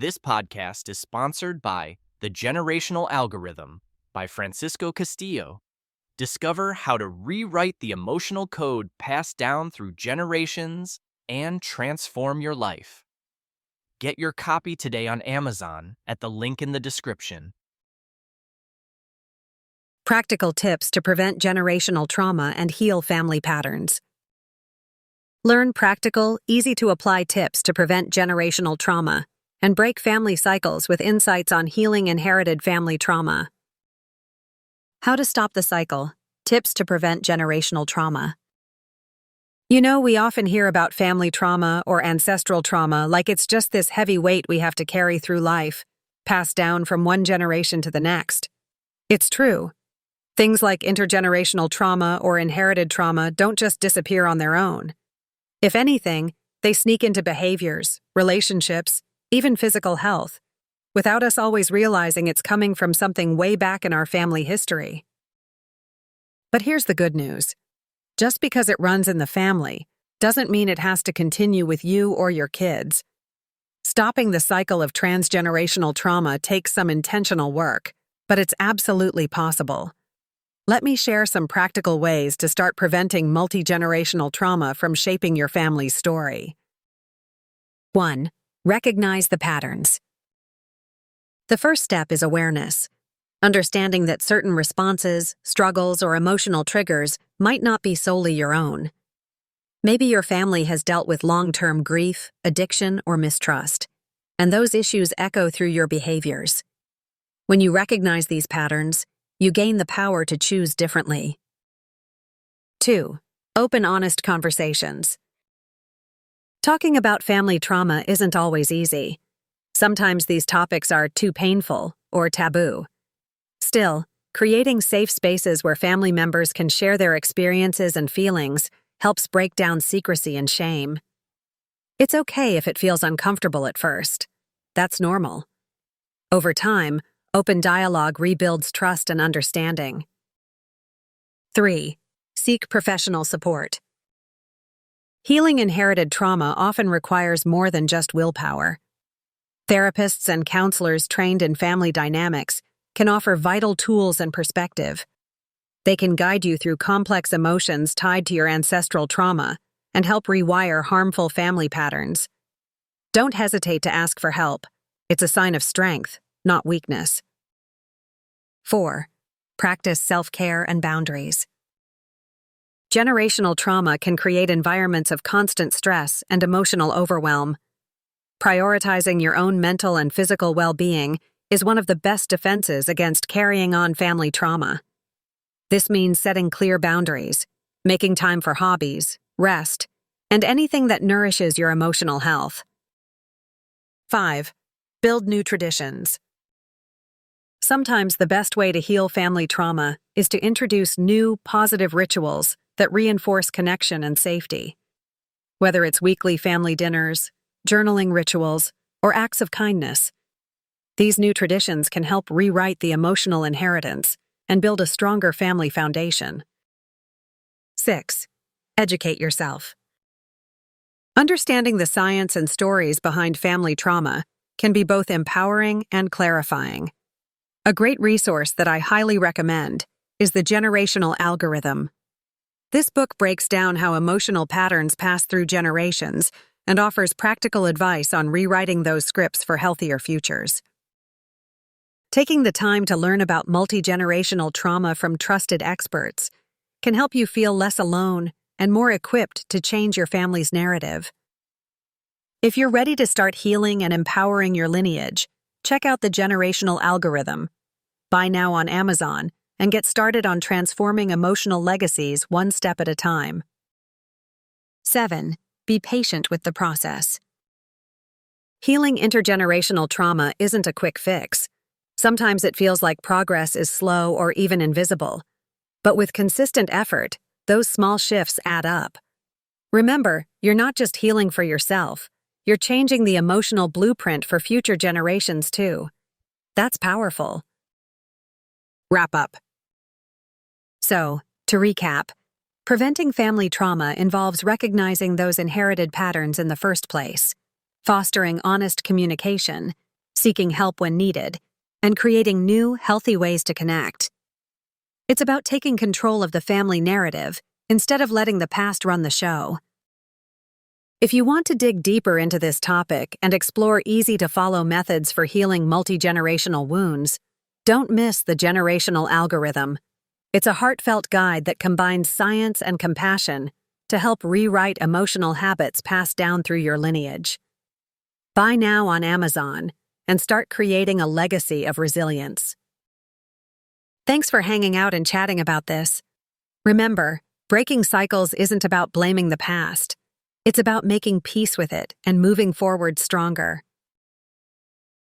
This podcast is sponsored by The Generational Algorithm by Francisco Castillo. Discover how to rewrite the emotional code passed down through generations and transform your life. Get your copy today on Amazon at the link in the description. Practical tips to prevent generational trauma and heal family patterns. Learn practical, easy-to-apply tips to prevent generational trauma and break family cycles with insights on healing inherited family trauma. How to stop the cycle. Tips to prevent generational trauma. You know, we often hear about family trauma or ancestral trauma like it's just this heavy weight we have to carry through life, passed down from one generation to the next. It's true. Things like intergenerational trauma or inherited trauma don't just disappear on their own. If anything, they sneak into behaviors, relationships, even physical health, without us always realizing it's coming from something way back in our family history. But here's the good news. Just because it runs in the family doesn't mean it has to continue with you or your kids. Stopping the cycle of transgenerational trauma takes some intentional work, but it's absolutely possible. Let me share some practical ways to start preventing multi-generational trauma from shaping your family's story. 1. Recognize the patterns. The first step is awareness. Understanding that certain responses, struggles, or emotional triggers might not be solely your own. Maybe your family has dealt with long-term grief, addiction, or mistrust, and those issues echo through your behaviors. When you recognize these patterns, you gain the power to choose differently. 2. Open, honest conversations. Talking about family trauma isn't always easy. Sometimes these topics are too painful or taboo. Still, creating safe spaces where family members can share their experiences and feelings helps break down secrecy and shame. It's okay if it feels uncomfortable at first. That's normal. Over time, open dialogue rebuilds trust and understanding. 3. Seek professional support. Healing inherited trauma often requires more than just willpower. Therapists and counselors trained in family dynamics can offer vital tools and perspective. They can guide you through complex emotions tied to your ancestral trauma and help rewire harmful family patterns. Don't hesitate to ask for help. It's a sign of strength, not weakness. 4. Practice self-care and boundaries. Generational trauma can create environments of constant stress and emotional overwhelm. Prioritizing your own mental and physical well-being is one of the best defenses against carrying on family trauma. This means setting clear boundaries, making time for hobbies, rest, and anything that nourishes your emotional health. 5. Build new traditions. Sometimes the best way to heal family trauma is to introduce new, positive rituals that reinforce connection and safety. Whether it's weekly family dinners, journaling rituals, or acts of kindness, these new traditions can help rewrite the emotional inheritance and build a stronger family foundation. 6. Educate yourself. Understanding the science and stories behind family trauma can be both empowering and clarifying. A great resource that I highly recommend is The Generational Algorithm. This book breaks down how emotional patterns pass through generations and offers practical advice on rewriting those scripts for healthier futures. Taking the time to learn about multi-generational trauma from trusted experts can help you feel less alone and more equipped to change your family's narrative. If you're ready to start healing and empowering your lineage, check out The Generational Algorithm. Buy now on Amazon and get started on transforming emotional legacies one step at a time. 7. Be patient with the process. Healing intergenerational trauma isn't a quick fix. Sometimes it feels like progress is slow or even invisible. But with consistent effort, those small shifts add up. Remember, you're not just healing for yourself. You're changing the emotional blueprint for future generations too. That's powerful. Wrap up. So, to recap, preventing family trauma involves recognizing those inherited patterns in the first place, fostering honest communication, seeking help when needed, and creating new, healthy ways to connect. It's about taking control of the family narrative instead of letting the past run the show. If you want to dig deeper into this topic and explore easy-to-follow methods for healing multi-generational wounds, don't miss the Generational Algorithm. It's a heartfelt guide that combines science and compassion to help rewrite emotional habits passed down through your lineage. Buy now on Amazon and start creating a legacy of resilience. Thanks for hanging out and chatting about this. Remember, breaking cycles isn't about blaming the past. It's about making peace with it and moving forward stronger.